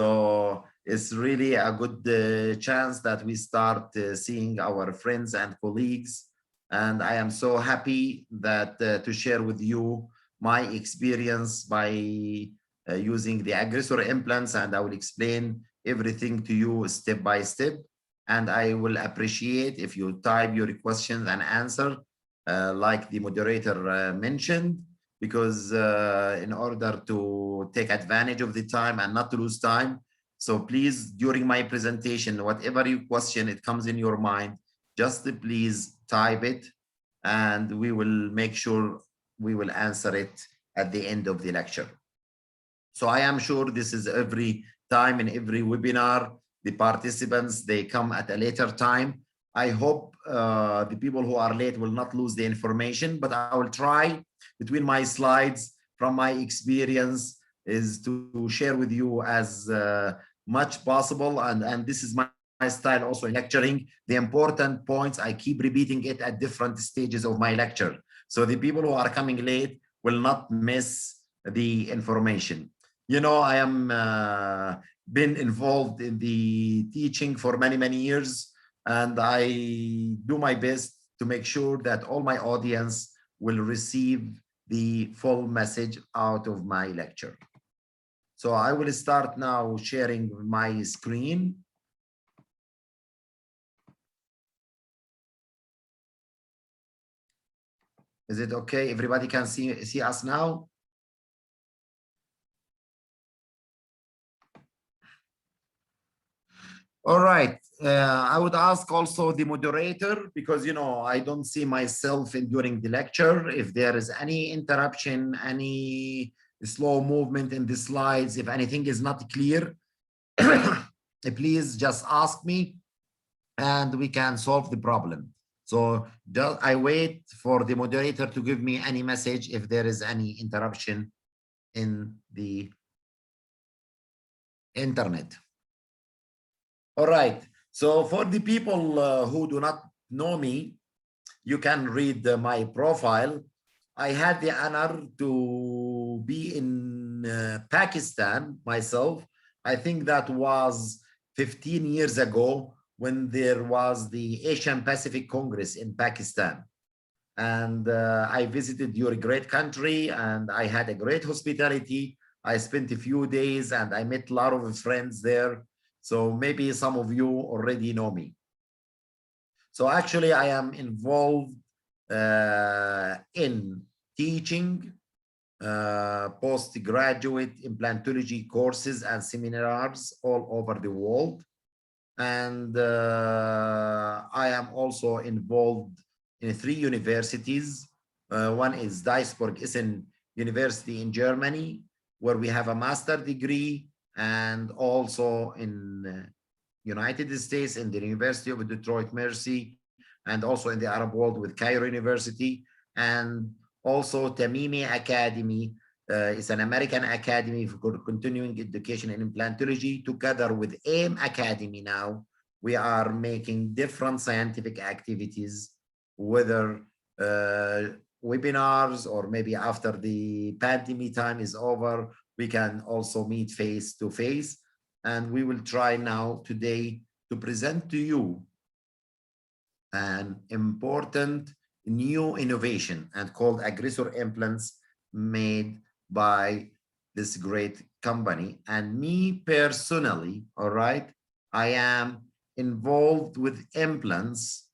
So it's really a good chance that we start seeing our friends and colleagues. And I am so happy that to share with you my experience by using the Aggressor implants, and I will explain everything to you step by step. And I will appreciate if you type your questions and answer like the moderator mentioned, because in order to take advantage of the time and not to lose time. So please, during my presentation, whatever you question, it comes in your mind, just please type it and we will make sure we will answer it at the end of the lecture. So I am sure this is every time in every webinar, the participants, they come at a later time. I hope the people who are late will not lose the information, but I will try between my slides from my experience is to share with you as much possible. And this is my style also in lecturing. The important points, I keep repeating it at different stages of my lecture. So the people who are coming late will not miss the information. You know, I am been involved in the teaching for many, many years. And I do my best to make sure that all my audience will receive the full message out of my lecture. So I will start now sharing my screen. Is it okay? Everybody can see us now? All right. I would ask also the moderator, because, you know, I don't see myself during the lecture. If there is any interruption, any slow movement in the slides, if anything is not clear, please just ask me and we can solve the problem. So I wait for the moderator to give me any message if there is any interruption in the internet. All right. So for the people who do not know me, you can read my profile. I had the honor to be in Pakistan myself. I think that was 15 years ago when there was the Asian Pacific Congress in Pakistan. And I visited your great country and I had a great hospitality. I spent a few days and I met a lot of friends there. So maybe some of you already know me. So actually I am involved in teaching postgraduate implantology courses and seminars all over the world. And I am also involved in 3 universities. One is Duisburg-Essen University in Germany, where we have a master's degree, and also in United States in the University of Detroit Mercy, and also in the Arab world with Cairo University, and also Tamimi Academy. It's an American academy for continuing education in implantology. Together with AIM Academy now, we are making different scientific activities, whether webinars or maybe after the pandemic time is over, we can also meet face to face. And we will try now today to present to you an important new innovation and called Aggressor implants made by this great company. And me personally, all right, I am involved with implants.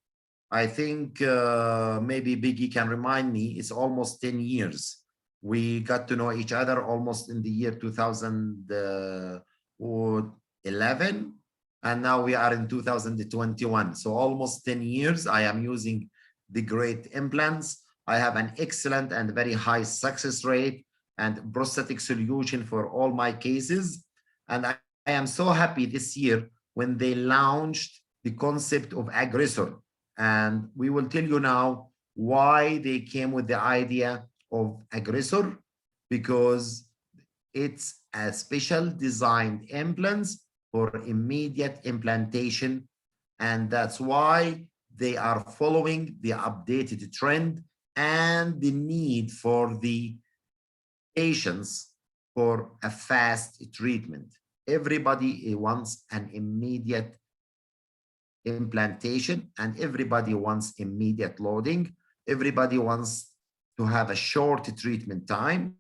I think maybe Biggie can remind me, it's almost 10 years. We got to know each other almost in the year 2011, and now we are in 2021. So almost 10 years I am using the great implants. I have an excellent and very high success rate and prosthetic solution for all my cases. And I am so happy this year when they launched the concept of Aggressor. And we will tell you now why they came with the idea of Aggressor, because it's a special designed implants for immediate implantation. And that's why they are following the updated trend and the need for the patients for a fast treatment. Everybody wants an immediate implantation, and everybody wants immediate loading. Everybody wants to have a short treatment time,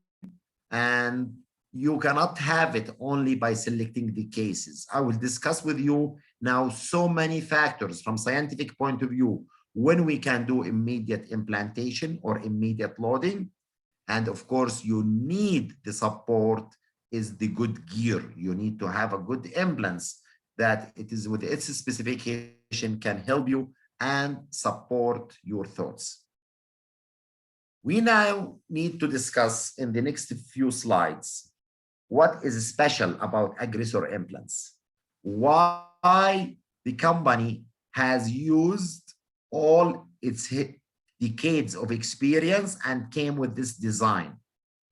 and you cannot have it only by selecting the cases. I will discuss with you now so many factors from scientific point of view when we can do immediate implantation or immediate loading. And of course, you need the support is the good gear. You need to have a good implants that it is with its specification can help you and support your thoughts. We now need to discuss in the next few slides what is special about Aggressor implants, why the company has used all its decades of experience and came with this design,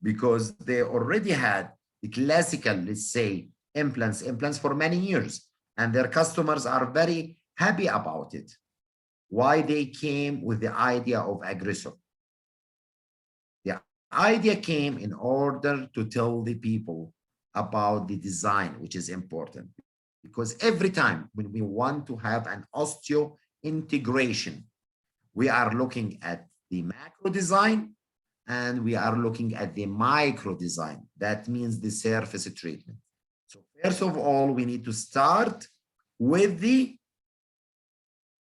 because they already had the classical, let's say, implants for many years, and their customers are very happy about it. Why they came with the idea of Aggressor? The idea came in order to tell the people about the design, which is important, because every time when we want to have an osteo integration, we are looking at the macro design and we are looking at the micro design. That means the surface treatment. So first of all, we need to start with the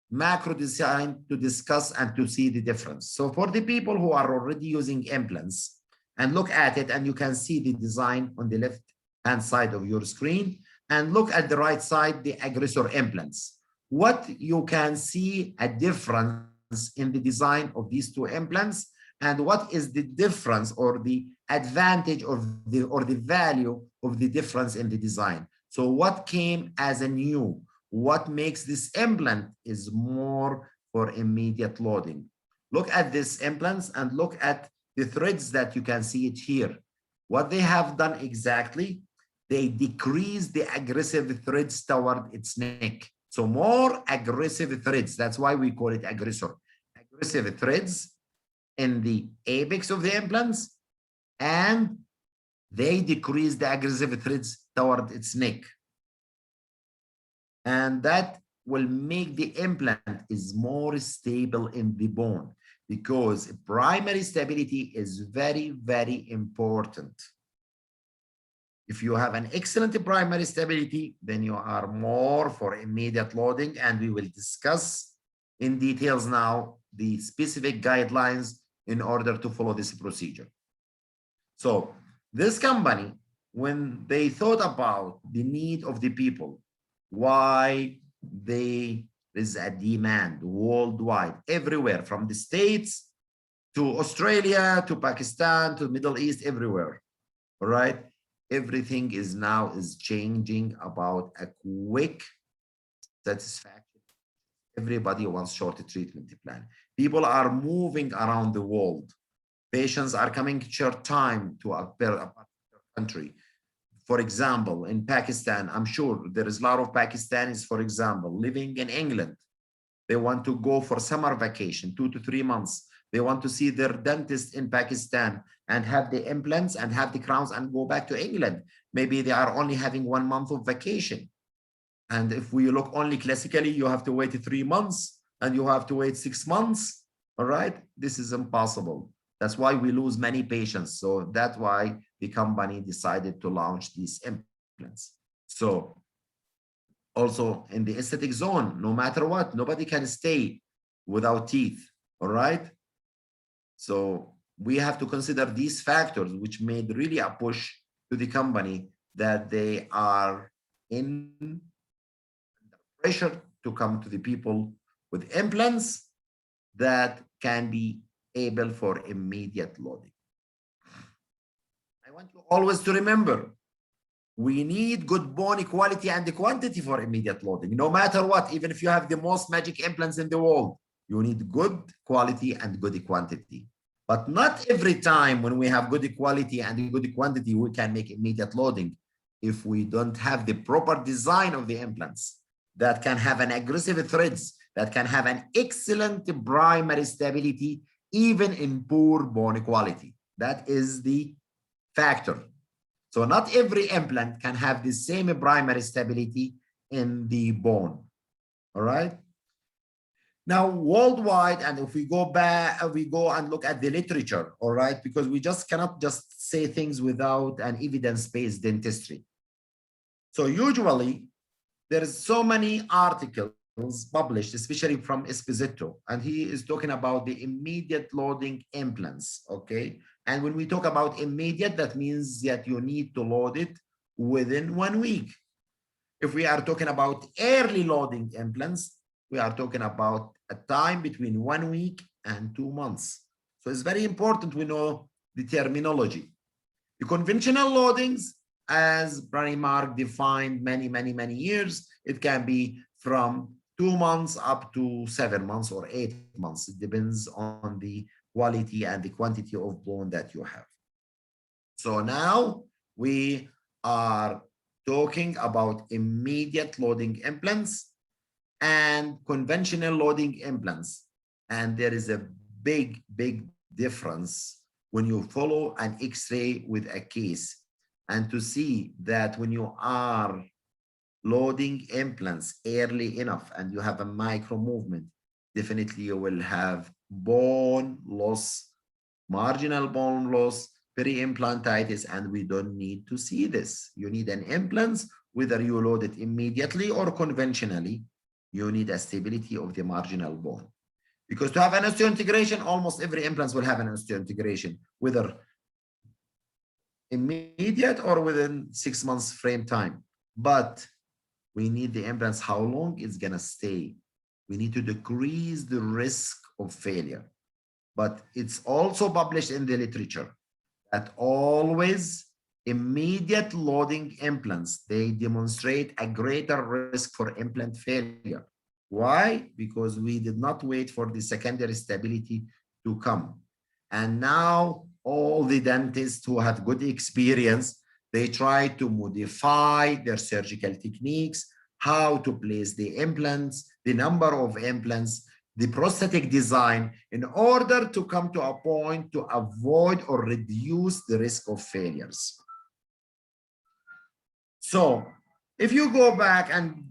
macro design to discuss and to see the difference. So for the people who are already using implants, and look at it, and you can see the design on the left hand side of your screen, and look at the right side, the Aggressor implants. What you can see a difference in the design of these two implants, and what is the difference or the advantage of the or the value of the difference in the design. So what came as a new, what makes this implant is more for immediate loading. Look at these implants and look at the threads that you can see it here. What they have done exactly, they decrease the aggressive threads toward its neck. So more aggressive threads, that's why we call it Aggressor. Aggressive threads in the apex of the implants, and they decrease the aggressive threads toward its neck. And that will make the implant is more stable in the bone, because primary stability is very, very important. If you have an excellent primary stability, then you are more for immediate loading, and we will discuss in details now the specific guidelines in order to follow this procedure. So this company, when they thought about the need of the people, why there is a demand worldwide, everywhere, from the States to Australia to Pakistan to Middle East, everywhere, all right? Everything is now changing about a quick satisfaction. Everybody wants short treatment plan. People are moving around the world. Patients are coming short time to a country. For example, in Pakistan, I'm sure there is a lot of Pakistanis, for example, living in England. They want to go for summer vacation, 2 to 3 months. They want to see their dentist in Pakistan and have the implants and have the crowns and go back to England. Maybe they are only having 1 month of vacation. And if we look only classically, you have to wait 3 months and you have to wait 6 months. All right, this is impossible. That's why we lose many patients. So that's why the company decided to launch these implants. So also in the aesthetic zone, no matter what, nobody can stay without teeth. All right. So we have to consider these factors, which made really a push to the company that they are in pressure to come to the people with implants that can be able for immediate loading. I want you always to remember, we need good bone quality and quantity for immediate loading. No matter what, even if you have the most magic implants in the world, you need good quality and good quantity. But not every time when we have good quality and good quantity, we can make immediate loading if we don't have the proper design of the implants that can have an aggressive threads, that can have an excellent primary stability, even in poor bone quality. That is the factor. So not every implant can have the same primary stability in the bone. All right. Now, worldwide, and if we go back, we go and look at the literature, all right, because we just cannot just say things without an evidence-based dentistry. So usually, there is so many articles published, especially from Esposito, and he is talking about the immediate loading implants, okay? And when we talk about immediate, that means that you need to load it within 1 week. If we are talking about early loading implants, we are talking about a time between 1 week and 2 months. So it's very important we know the terminology. The conventional loadings, as Brani Mark defined many years, it can be from 2 months up to 7 months or 8 months. It depends on the quality and the quantity of bone that you have. So now we are talking about immediate loading implants and conventional loading implants. And there is a big difference when you follow an X-ray with a case and to see that when you are loading implants early enough and you have a micro movement, definitely you will have bone loss, marginal bone loss, peri-implantitis, and we don't need to see this. You need an implant, whether you load it immediately or conventionally, you need a stability of the marginal bone. Because to have an osseointegration, almost every implant will have an osseointegration, whether immediate or within 6 months frame time. But we need the implants, how long it's gonna stay. We need to decrease the risk of failure. But it's also published in the literature that always immediate loading implants, they demonstrate a greater risk for implant failure. Why? Because we did not wait for the secondary stability to come. And now all the dentists who have good experience, they try to modify their surgical techniques, how to place the implants, the number of implants, the prosthetic design, in order to come to a point to avoid or reduce the risk of failures. So if you go back and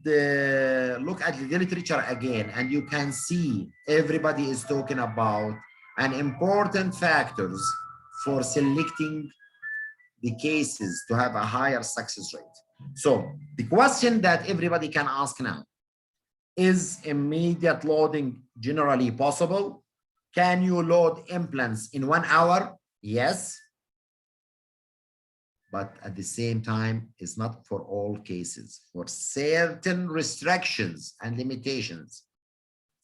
look at the literature again, and you can see everybody is talking about an important factors for selecting the cases to have a higher success rate. So the question that everybody can ask now, is immediate loading generally possible? Can you load implants in 1 hour? Yes. But at the same time, it's not for all cases, for certain restrictions and limitations.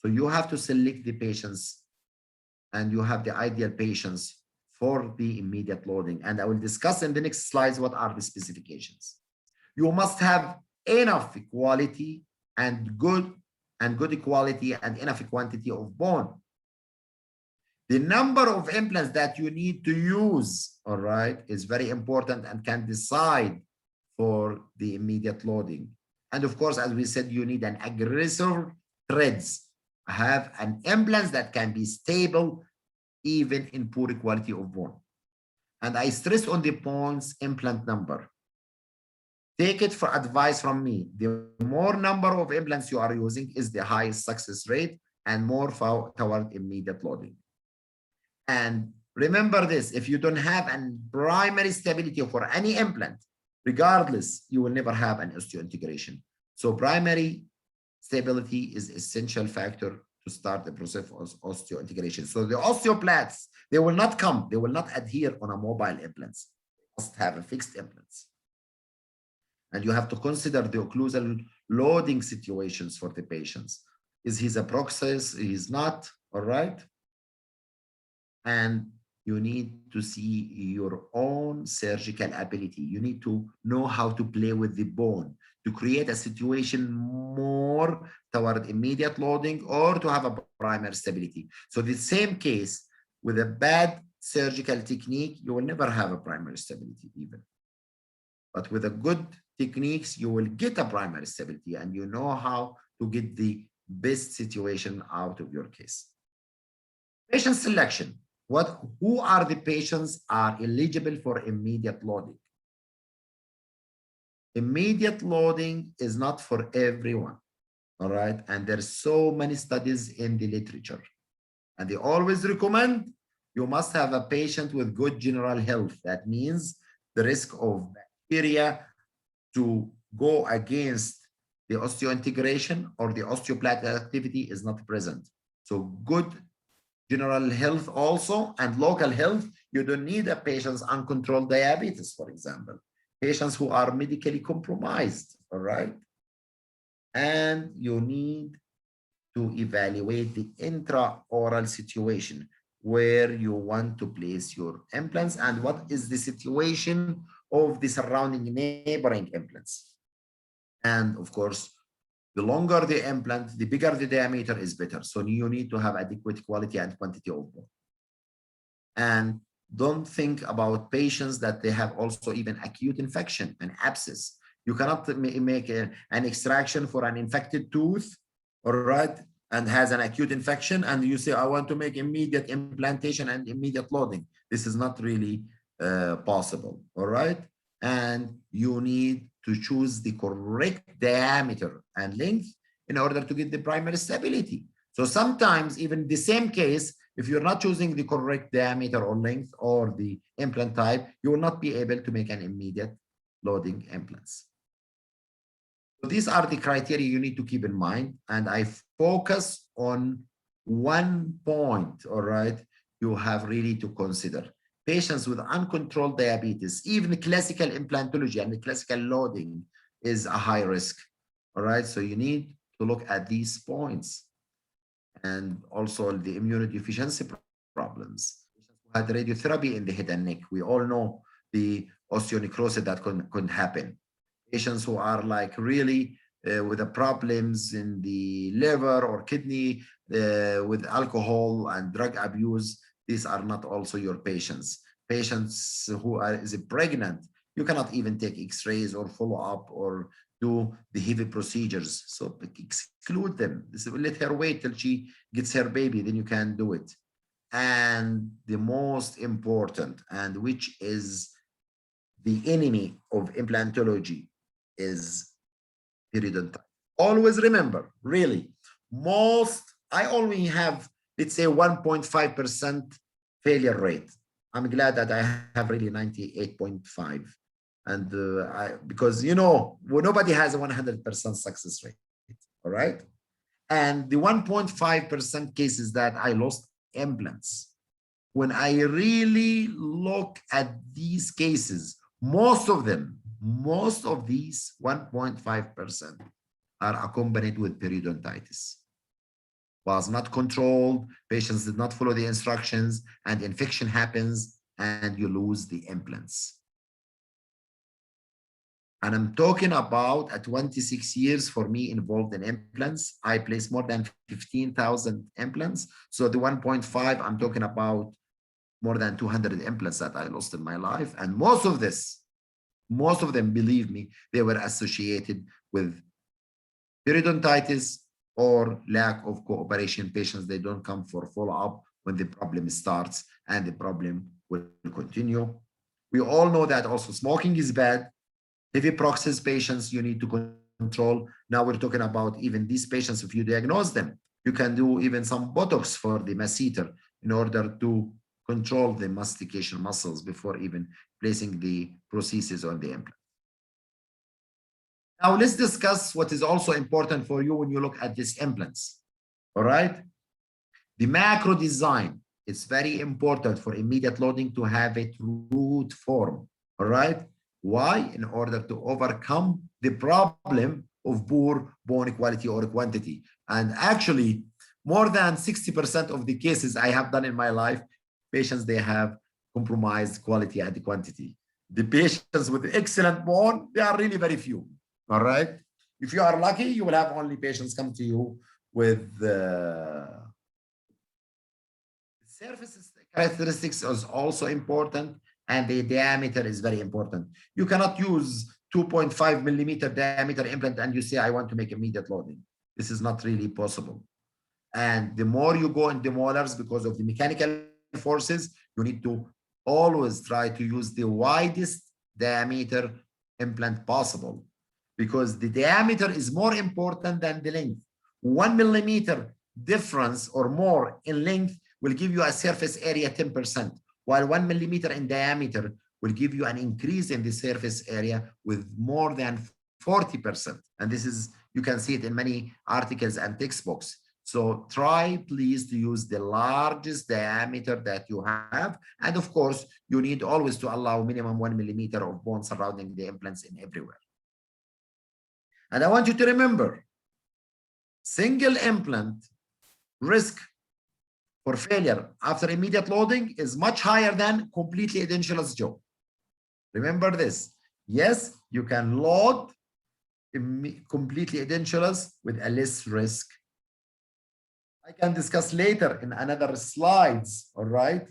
So you have to select the patients and you have the ideal patients for the immediate loading. And I will discuss in the next slides what are the specifications. You must have enough quality and good quality and enough quantity of bone. The number of implants that you need to use, all right, is very important and can decide for the immediate loading. And of course, as we said, you need an aggressor threads. Have an implant that can be stable even in poor quality of bone. And I stress on the points implant number. Take it for advice from me. The more number of implants you are using is the highest success rate and more toward immediate loading. And remember this, if you don't have a primary stability for any implant, regardless, you will never have an osteointegration. So primary stability is essential factor to start the process of osteointegration. So the osteoplasts, they will not come, they will not adhere on a mobile implants. They must have a fixed implants. And you have to consider the occlusal loading situations for the patients. Is he a proxys? He's not, all right? And you need to see your own surgical ability. You need to know how to play with the bone to create a situation more toward immediate loading or to have a primary stability. So the same case with a bad surgical technique, you will never have a primary stability even. But with a good techniques, you will get a primary stability and you know how to get the best situation out of your case. Patient selection. Who are the patients are eligible for immediate loading? immediate loading is not for everyone, all right? And there's so many studies in the literature. And they always recommend you must have a patient with good general health. That means the risk of bacteria to go against the osseointegration or the osteoblastic activity is not present. So good general health also and local health. You don't need a patient's uncontrolled diabetes, for example. Patients who are medically compromised, all right? And you need to evaluate the intraoral situation where you want to place your implants and what is the situation of the surrounding neighboring implants. And of course, the longer the implant, the bigger the diameter is better. So you need to have adequate quality and quantity of both. And don't think about patients that they have also even acute infection and abscess. You cannot make an extraction for an infected tooth, all right, and has an acute infection, and you say, I want to make immediate implantation and immediate loading. This is not really possible, all right? And you need to choose the correct diameter and length in order to get the primary stability. So sometimes even the same case, if you're not choosing the correct diameter or length or the implant type, you will not be able to make an immediate loading implants. So these are the criteria you need to keep in mind. And I focus on one point, all right, you have really to consider. Patients with uncontrolled diabetes, even classical implantology and the classical loading is a high risk, all right? So you need to look at these points. And also the immunodeficiency problems. Patients who had radiotherapy in the head and neck, we all know the osteonecrosis that could happen. Patients who are like really with the problems in the liver or kidney with alcohol and drug abuse, these are not also your patients. Patients who is pregnant, you cannot even take x-rays or follow up or do the heavy procedures. So exclude them. Let her wait till she gets her baby, then you can do it. And the most important, and which is the enemy of implantology, is periodontitis. Always remember, really, I only have, let's say, 1.5% failure rate. I'm glad that I have really 98.5. And because, you know, nobody has a 100% success rate, all right? And the 1.5% cases that I lost implants, when I really look at these cases, most of these 1.5% are accompanied with periodontitis. Was not controlled, patients did not follow the instructions, and infection happens, and you lose the implants. And I'm talking about 26 years for me involved in implants. I placed more than 15,000 implants. So the 1.5, I'm talking about more than 200 implants that I lost in my life. And most of them, believe me, they were associated with periodontitis or lack of cooperation. Patients, they don't come for follow-up when the problem starts, and the problem will continue. We all know that also smoking is bad. Heavy proxies patients, you need to control. Now we're talking about even these patients, if you diagnose them, you can do even some Botox for the masseter in order to control the mastication muscles before even placing the prosthesis on the implant. Now let's discuss what is also important for you when you look at these implants, all right? The macro design is very important for immediate loading to have a root form, all right? Why? In order to overcome the problem of poor bone quality or quantity. And actually, more than 60% of the cases I have done in my life, patients, they have compromised quality and quantity. The patients with excellent bone, they are really very few, all right? If you are lucky, you will have only patients come to you with surface characteristics is also important, and the diameter is very important. You cannot use 2.5 millimeter diameter implant and you say, I want to make immediate loading. This is not really possible. And the more you go in the molars, because of the mechanical forces, you need to always try to use the widest diameter implant possible, because the diameter is more important than the length. 1 millimeter difference or more in length will give you a surface area 10%, while 1 millimeter in diameter will give you an increase in the surface area with more than 40%. And this is, you can see it in many articles and textbooks. So try please to use the largest diameter that you have. And of course, you need always to allow minimum 1 millimeter of bone surrounding the implants in everywhere. And I want you to remember, single implant risk for failure after immediate loading is much higher than completely edentulous jaw. Remember this. Yes, you can load completely edentulous with a less risk. I can discuss later in another slides, all right?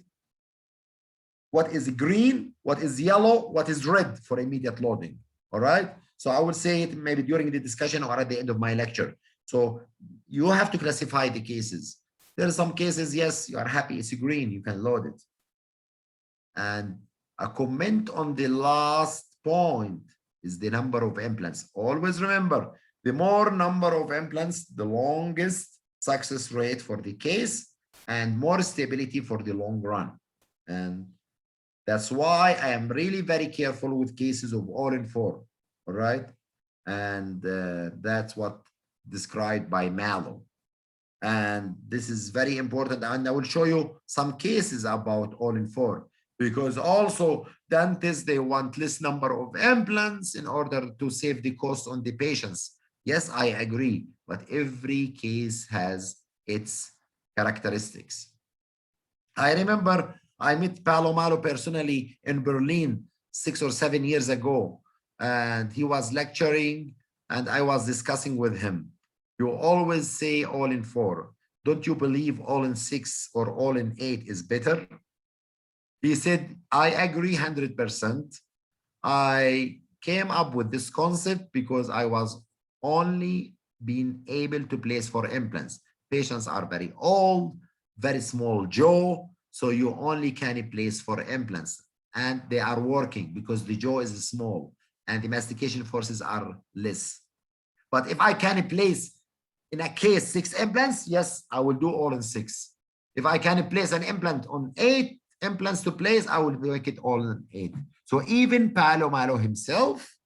What is green, what is yellow, what is red for immediate loading, all right? So I will say it maybe during the discussion or at the end of my lecture. So you have to classify the cases. There are some cases, yes, you are happy, it's green, you can load it. And a comment on the last point is the number of implants. Always remember, the more number of implants, the longest success rate for the case and more stability for the long run. And that's why I am really very careful with cases of all-in-4, all right? And that's what described by Mallow. And this is very important. And I will show you some cases about all-in-4, because also dentists, they want less number of implants in order to save the cost on the patients. Yes, I agree, but every case has its characteristics. I remember I met Paolo Malo personally in Berlin 6 or 7 years ago, and he was lecturing and I was discussing with him. You always say all-in-4. Don't you believe all-in-6 or all-in-8 is better? He said, I agree 100%. I came up with this concept because I was only being able to place 4 implants. Patients are very old, very small jaw, so you only can place 4 implants, and they are working because the jaw is small and the mastication forces are less. But if I can place in a case 6 implants, yes, I will do all-in-6. If I can place an implant on 8 implants to place, I will make it all-in-8. So even Paolo Malo himself,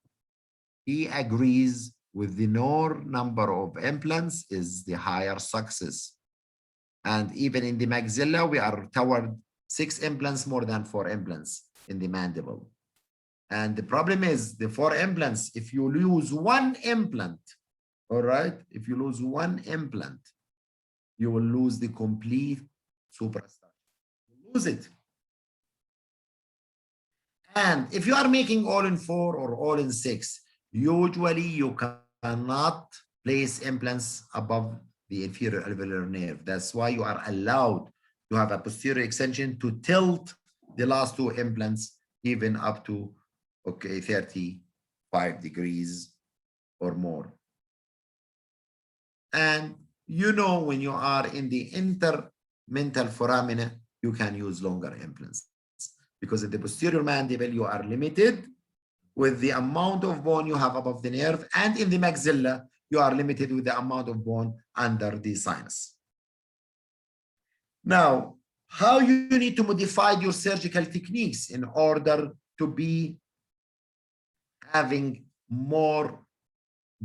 he agrees with the more number of implants is the higher success. And even in the maxilla, we are toward 6 implants more than 4 implants in the mandible. And the problem is the 4 implants, if you lose 1 implant, all right, if you lose 1 implant, you will lose the complete suprastructure. You lose it. And if you are making all-in-4 or all-in-6, usually you cannot place implants above the inferior alveolar nerve. That's why you are allowed to have a posterior extension to tilt the last 2 implants even up to, okay, 35 degrees or more. And you know, when you are in the intermental foramina, you can use longer implants, because in the posterior mandible, you are limited with the amount of bone you have above the nerve, and in the maxilla, you are limited with the amount of bone under the sinus. Now, how you need to modify your surgical techniques in order to be having more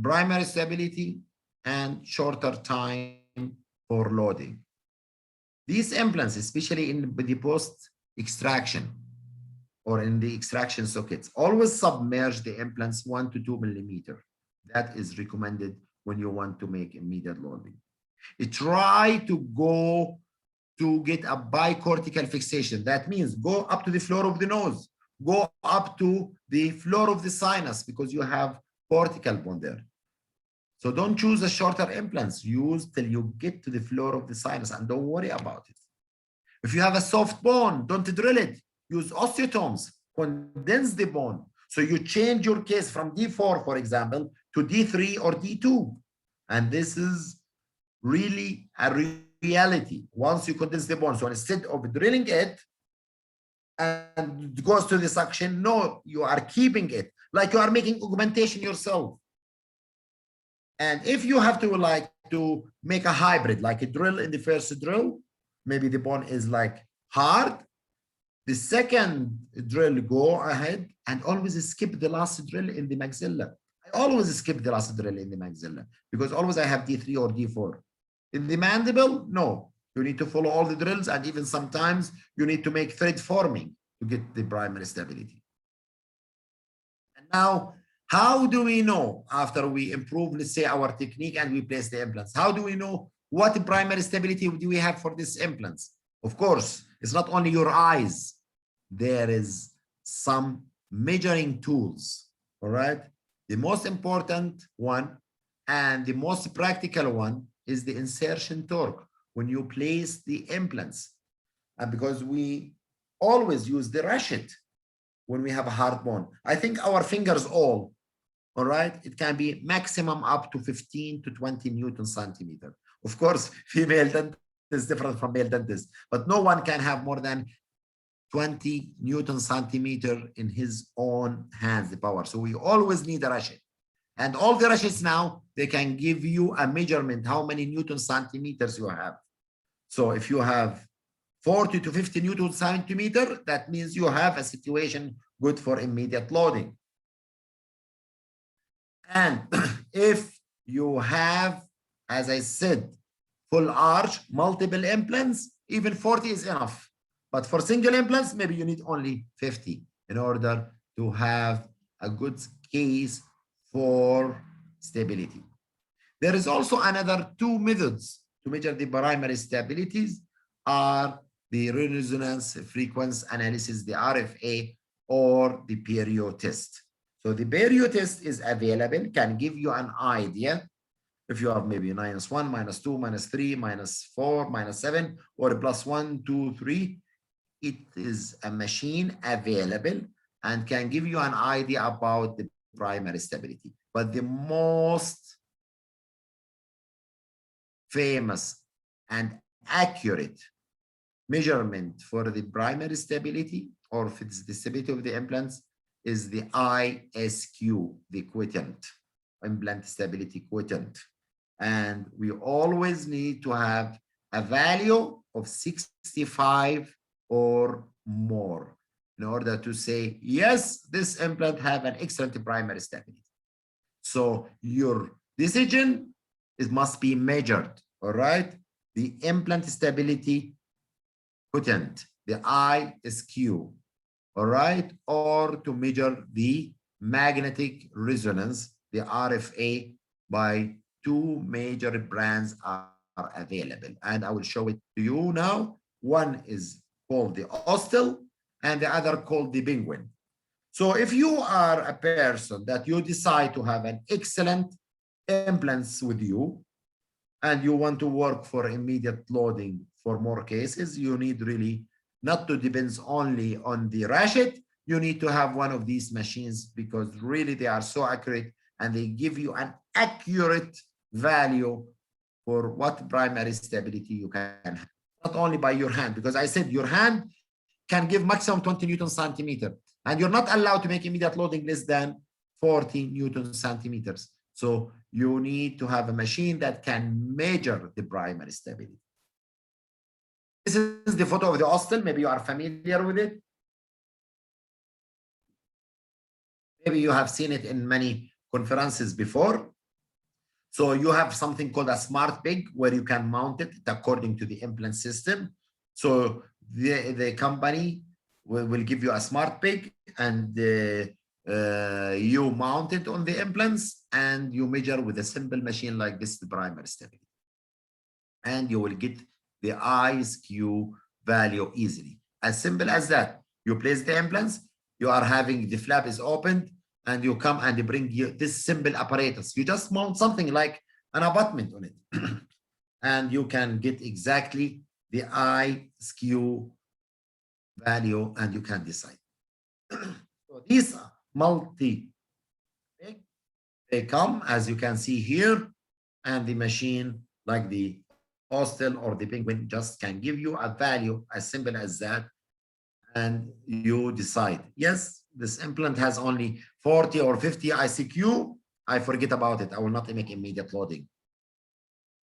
primary stability and shorter time for loading. These implants, especially in the post-extraction or in the extraction sockets, always submerge the implants 1 to 2 millimeters. That is recommended when you want to make immediate loading. Try to go to get a bicortical fixation. That means go up to the floor of the nose, go up to the floor of the sinus, because you have cortical bone there. So don't choose a shorter implants. Use till you get to the floor of the sinus and don't worry about it. If you have a soft bone, don't drill it. Use osteotomes, condense the bone. So you change your case from D4, for example, to D3 or D2. And this is really a reality. Once you condense the bone, so instead of drilling it and it goes to the suction, no, you are keeping it. like you are making augmentation yourself. And if you have to like to make a hybrid, like a drill in the first drill, maybe the bone is like hard. The second drill, go ahead and always skip the last drill in the maxilla. I always skip the last drill in the maxilla because always I have D3 or D4. In the mandible, no. You need to follow all the drills, and even sometimes you need to make thread forming to get the primary stability. And now, how do we know after we improve, let's say, our technique and we place the implants? How do we know what primary stability do we have for these implants? Of course, it's not only your eyes. There is some measuring tools, all right? The most important one and the most practical one is the insertion torque when you place the implants. And because we always use the ratchet when we have a hard bone. I think our fingers all right? It can be maximum up to 15 to 20 Newton centimeter. Of course, female dentist is different from male dentist, but no one can have more than 20 Newton centimeter in his own hands, the power. So we always need a ratchet. And all the ratchets now, they can give you a measurement, how many Newton centimeters you have. So if you have 40 to 50 Newton centimeter, that means you have a situation good for immediate loading. And if you have, as I said, full arch, multiple implants, even 40 is enough. But for single implants, maybe you need only 50 in order to have a good case for stability. There is also another two methods to measure the primary stabilities are the resonance frequency analysis, the RFA, or the perio test. So the perio test is available, can give you an idea if you have maybe -1, -2, -3, -4, -7, or +1, 2, 3. It is a machine available and can give you an idea about the primary stability. But the most famous and accurate measurement for the primary stability or for the stability of the implants is the ISQ, the quotient, implant stability quotient. And we always need to have a value of 65 or more in order to say, yes, this implant have an excellent primary stability. So your decision must be measured, all right? The implant stability quotient, the ISQ, all right? Or to measure the magnetic resonance, the RFA, by two major brands are available. And I will show it to you now. One is called the Ostel and the other called the Penguin. So if you are a person that you decide to have an excellent implants with you and you want to work for immediate loading for more cases, you need really not to depend only on the ratchet. You need to have one of these machines because really they are so accurate and they give you an accurate value for what primary stability you can have. Not only by your hand, because I said your hand can give maximum 20 Newton centimeter, and you're not allowed to make immediate loading less than 40 Newton centimeters. So you need to have a machine that can measure the primary stability. This is the photo of the Ostel. Maybe you are familiar with it. Maybe you have seen it in many conferences before. So you have something called a smart peg where you can mount it according to the implant system. So the company will give you a smart peg and you mount it on the implants and you measure with a simple machine like this the primary stability. And you will get the ISQ value easily. As simple as that. You place the implants, you are having the flap is opened, and you come and you bring you this simple apparatus. You just mount something like an abutment on it. And you can get exactly the ISQ value and you can decide. So these multi, they come as you can see here, and the machine like the Ostel or the Penguin just can give you a value as simple as that. And you decide, yes, this implant has only 40 or 50 ICQ, I forget about it. I will not make immediate loading.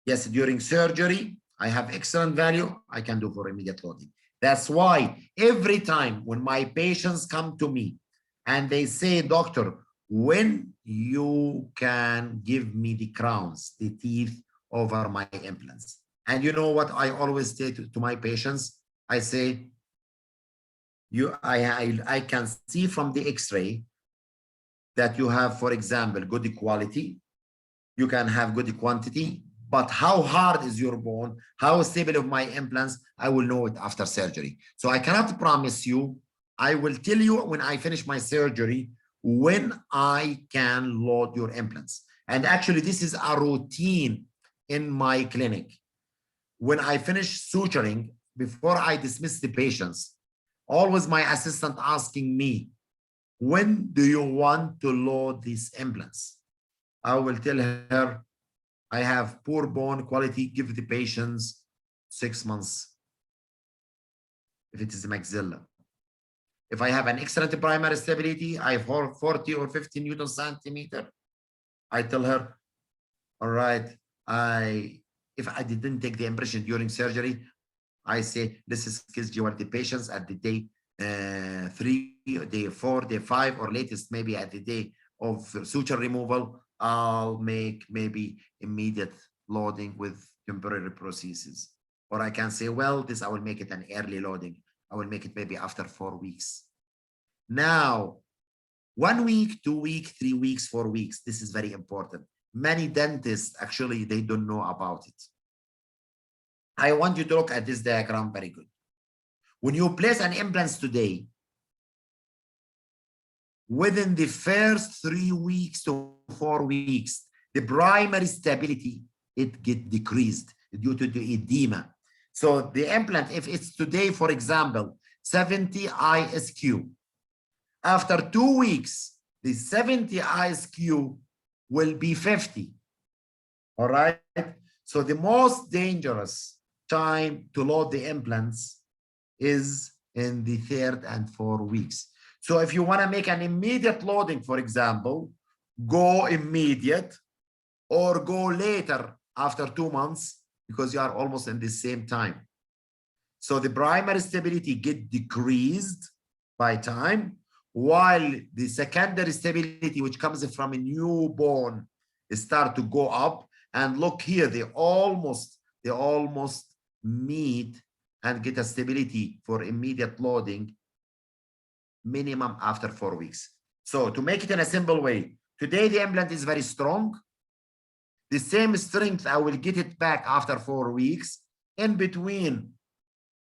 Yes, during surgery, I have excellent value. I can do for immediate loading. That's why every time when my patients come to me and they say, doctor, when you can give me the crowns, the teeth over my implants. And you know what I always say to my patients? I say, I can see from the x-ray that you have, for example, good quality. You can have good quantity, but how hard is your bone? How stable of my implants? I will know it after surgery. So I cannot promise you. I will tell you when I finish my surgery, when I can load your implants. And actually, this is a routine in my clinic. When I finish suturing, before I dismiss the patients, always my assistant asking me, when do you want to load these implants? I will tell her, I have poor bone quality, give the patients 6 months. If it is maxilla. If I have an excellent primary stability, I have 40 or 50 Newton centimeter, I tell her, all right, if I didn't take the impression during surgery, I say, this is schedule the patients at the day 3, day 4, day 5, or latest maybe at the day of suture removal, I'll make maybe immediate loading with temporary prosthesis. Or I can say, well, this I will make it an early loading. I will make it maybe after 4 weeks. Now, 1 week, 2 weeks, 3 weeks, 4 weeks. This is very important. Many dentists, actually, they don't know about it. I want you to look at this diagram very good. When you place an implant today, within the first 3 weeks to 4 weeks, the primary stability, it gets decreased due to the edema. So the implant, if it's today, for example, 70 ISQ, after 2 weeks, the 70 ISQ will be 50. All right. So the most dangerous time to load the implants is in the 3rd and 4 weeks. So if you want to make an immediate loading, for example, go immediate or go later after 2 months, because you are almost in the same time. So the primary stability get decreased by time, while the secondary stability, which comes from a newborn, start to go up. And look here, they almost meet and get a stability for immediate loading minimum after 4 weeks. So to make it in a simple way, today the implant is very strong. The same strength, I will get it back after 4 weeks. In between,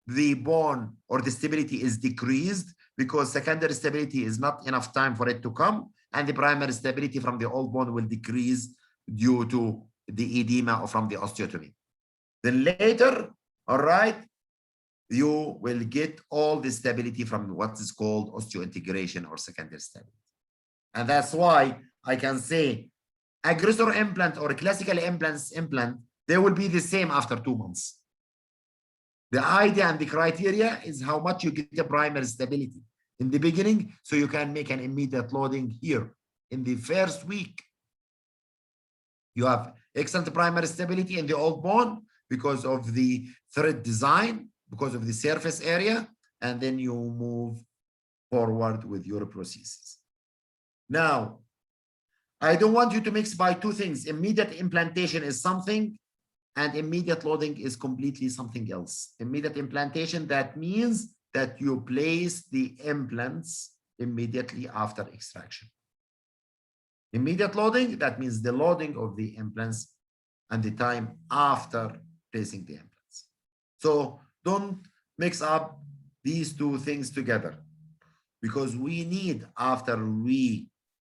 the bone or the stability is decreased because secondary stability is not enough time for it to come, and the primary stability from the old bone will decrease due to the edema or from the osteotomy. Then later, all right, you will get all the stability from what is called osseointegration or secondary stability. And that's why I can say aggressor implant or classical implant, they will be the same after 2 months. The idea and the criteria is how much you get the primary stability in the beginning, so you can make an immediate loading here. In the first week, you have excellent primary stability in the old bone because of the thread design, because of the surface area, and then you move forward with your prosthesis. Now, I don't want you to mix by two things. Immediate implantation is something, and immediate loading is completely something else. Immediate implantation, that means that you place the implants immediately after extraction. Immediate loading, that means the loading of the implants and the time after placing the implants. So don't mix up these two things together, because we need, after we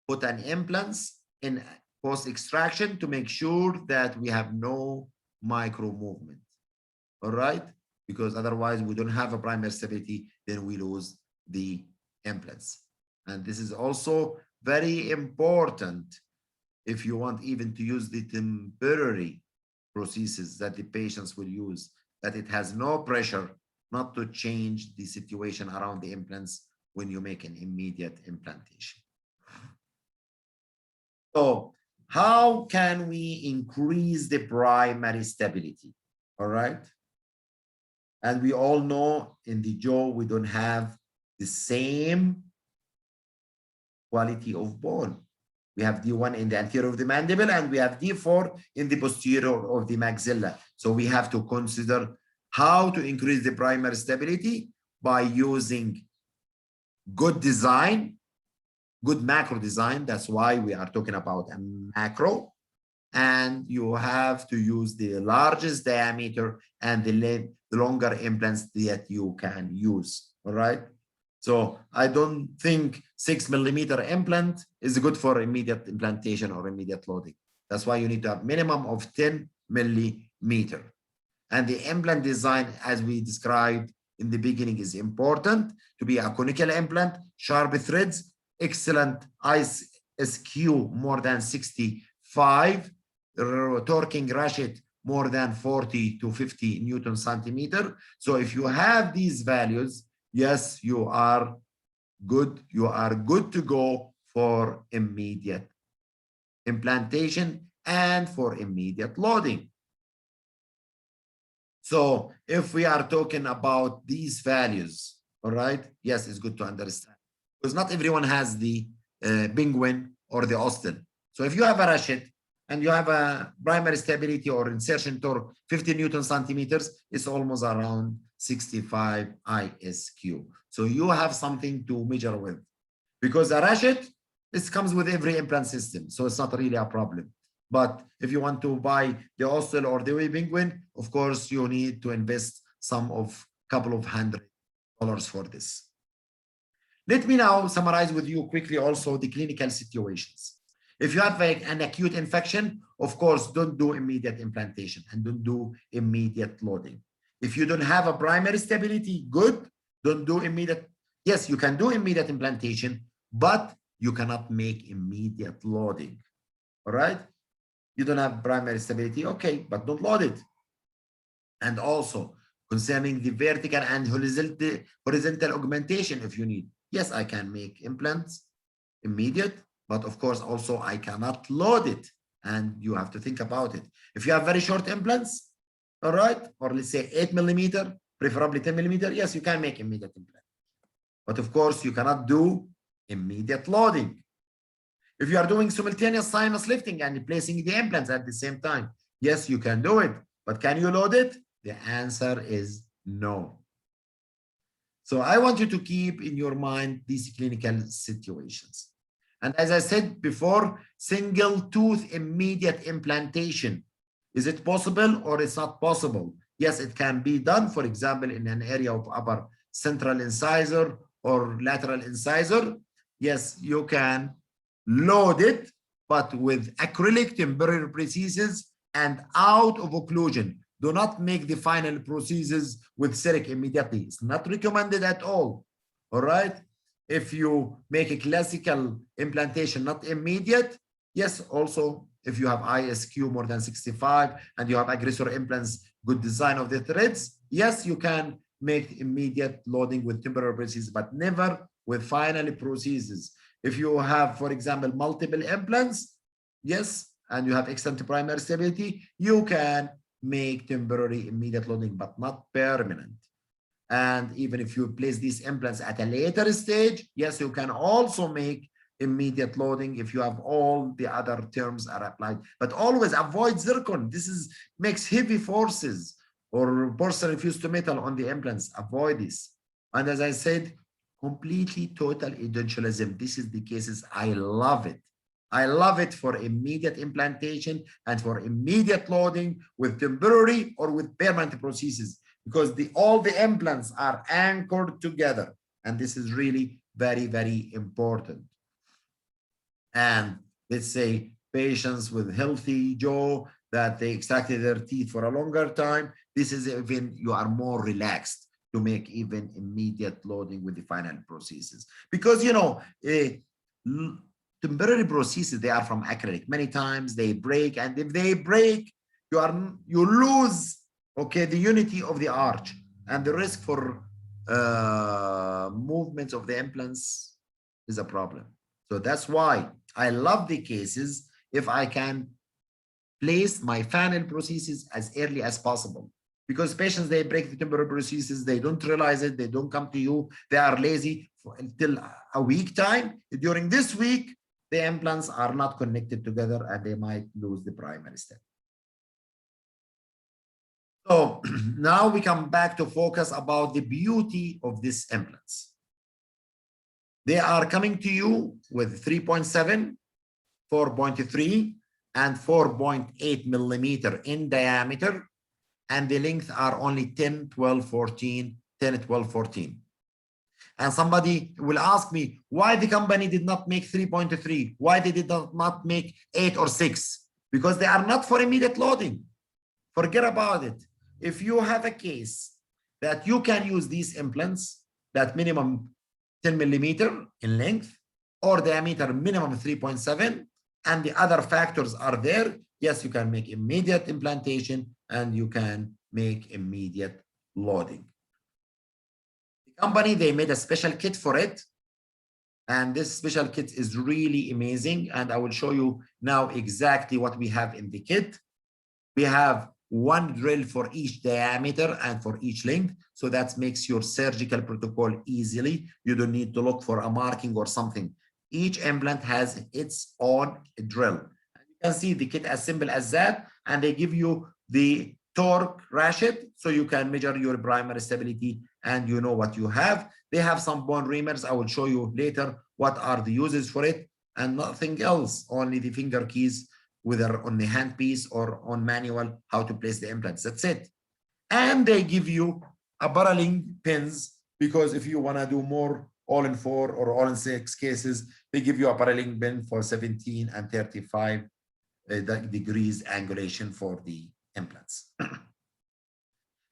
put an implants in post-extraction, to make sure that we have no micro movement. All right? Because otherwise we don't have a primary stability, then we lose the implants. And this is also very important if you want even to use the temporary prosthesis that the patients will use, that it has no pressure not to change the situation around the implants when you make an immediate implantation. So how can we increase the primary stability? All right. And we all know in the jaw, we don't have the same quality of bone. We have D1 in the anterior of the mandible and we have D4 in the posterior of the maxilla. So we have to consider how to increase the primary stability by using good design, good macro design. That's why we are talking about a macro. And you have to use the largest diameter and the longer implants that you can use. All right. So I don't think 6 millimeter implant is good for immediate implantation or immediate loading. That's why you need to have minimum of 10 millimeter. And the implant design, as we described in the beginning, is important to be a conical implant, sharp threads, excellent ISQ more than 65, torquing ratchet more than 40 to 50 Newton centimeter. So if you have these values, yes, you are good. You are good to go for immediate implantation and for immediate loading. So if we are talking about these values, all right, yes, it's good to understand. Because not everyone has the penguin or the Austin. So if you have a ratchet and you have a primary stability or insertion torque 50 Newton centimeters, it's almost around 65 ISQ. So you have something to measure with. Because a ratchet, this comes with every implant system. So it's not really a problem. But if you want to buy the Austin or the Wee Penguin, of course, you need to invest some of couple of $100 for this. Let me now summarize with you quickly also the clinical situations. If you have an acute infection, of course, don't do immediate implantation and don't do immediate loading. If you don't have a primary stability, good, don't do immediate. Yes, you can do immediate implantation, but you cannot make immediate loading. All right? You don't have primary stability, okay, but don't load it. And also concerning the vertical and horizontal augmentation, if you need, yes, I can make implants immediate, but of course also I cannot load it, and you have to think about it. If you have very short implants, all right, or let's say 8 millimeter, preferably 10 millimeter, yes, you can make immediate implant, but of course you cannot do immediate loading. If you are doing simultaneous sinus lifting and placing the implants at the same time, yes, you can do it, but can you load it? The answer is no. So I want you to keep in your mind these clinical situations. And as I said before, single tooth immediate implantation. Is it possible or it's not possible? Yes, it can be done, for example, in an area of upper central incisor or lateral incisor. Yes, you can load it, but with acrylic temporary prosthesis and out of occlusion. Do not make the final prosthesis with CEREC immediately. It's not recommended at all. All right. If you make a classical implantation, not immediate, yes, also if you have ISQ more than 65 and you have aggressor implants, good design of the threads, yes, you can make immediate loading with temporary prosthesis, but never with final prosthesis. If you have, for example, multiple implants, yes, and you have excellent primary stability, you can make temporary immediate loading, but not permanent. And even if you place these implants at a later stage, yes, you can also make immediate loading if you have all the other terms are applied. But always avoid zircon. This makes heavy forces, or porcelain fused to metal on the implants. Avoid this. And as I said, completely total edentulosism. This is the cases I love it. I love it for immediate implantation and for immediate loading with temporary or with permanent prosthesis, because all the implants are anchored together. And this is really very, very important. And let's say patients with healthy jaw that they extracted their teeth for a longer time, this is even you are more relaxed to make even immediate loading with the final prosthesis. Because, you know, temporary prosthesis, they are from acrylic. Many times they break, and if they break, you lose, okay, the unity of the arch, and the risk for movements of the implants is a problem. So that's why I love the cases if I can place my final prosthesis as early as possible. Because patients, they break the temporal prosthesis, they don't realize it, they don't come to you, they are lazy until a week time. During this week, the implants are not connected together and they might lose the primary step. So now we come back to focus about the beauty of these implants. They are coming to you with 3.7, 4.3, and 4.8 millimeter in diameter, and the length are only 10, 12, 14, 10, 12, 14. And somebody will ask me, why the company did not make 3.3? Why they did not make 8 or 6? Because they are not for immediate loading. Forget about it. If you have a case that you can use these implants, that minimum 10 millimeter in length or diameter minimum 3.7, and the other factors are there, yes, you can make immediate implantation and you can make immediate loading. The company, they made a special kit for it. And this special kit is really amazing. And I will show you now exactly what we have in the kit. We have one drill for each diameter and for each length. So that makes your surgical protocol easily. You don't need to look for a marking or something. Each implant has its own drill. You can see the kit as simple as that. And they give you the torque ratchet so you can measure your primary stability and you know what you have. They have some bone reamers. I will show you later what are the uses for it and nothing else, only the finger keys, whether on the handpiece or on manual, how to place the implants. That's it. And they give you a barreling pins because if you want to do more all-in-4 or all-in-6 cases, they give you a barreling pin for 17 and 35 degrees angulation for the implants.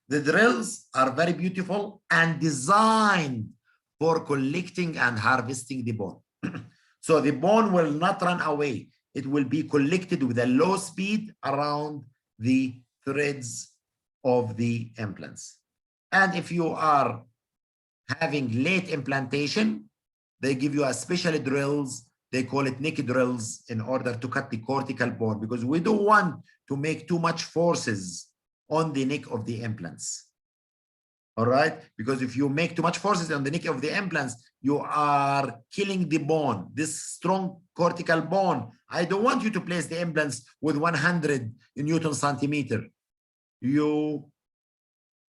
The drills are very beautiful and designed for collecting and harvesting the bone. So the bone will not run away. It will be collected with a low speed around the threads of the implants. And if you are having late implantation, they give you a special drills. They call it neck drills in order to cut the cortical bone because we don't want to make too much forces on the neck of the implants. All right, because if you make too much forces on the neck of the implants, you are killing the bone, this strong cortical bone. I don't want you to place the implants with 100 Newton centimeter. You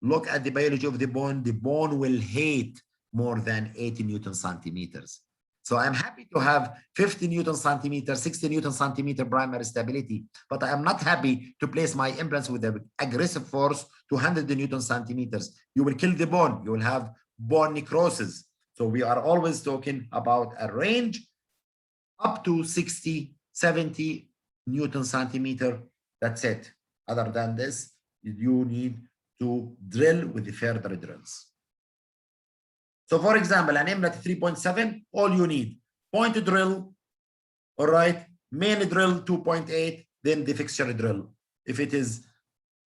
look at the biology of the bone will hate more than 80 Newton centimeters. So I'm happy to have 50 Newton centimeter, 60 Newton centimeter primary stability, but I am not happy to place my implants with an aggressive force to 100 Newton centimeters. You will kill the bone. You will have bone necrosis. So we are always talking about a range up to 60, 70 Newton centimeter. That's it. Other than this, you need to drill with the further drills. So for example, an implant 3.7, all you need, point drill, all right, main drill 2.8, then the fixture drill. If it is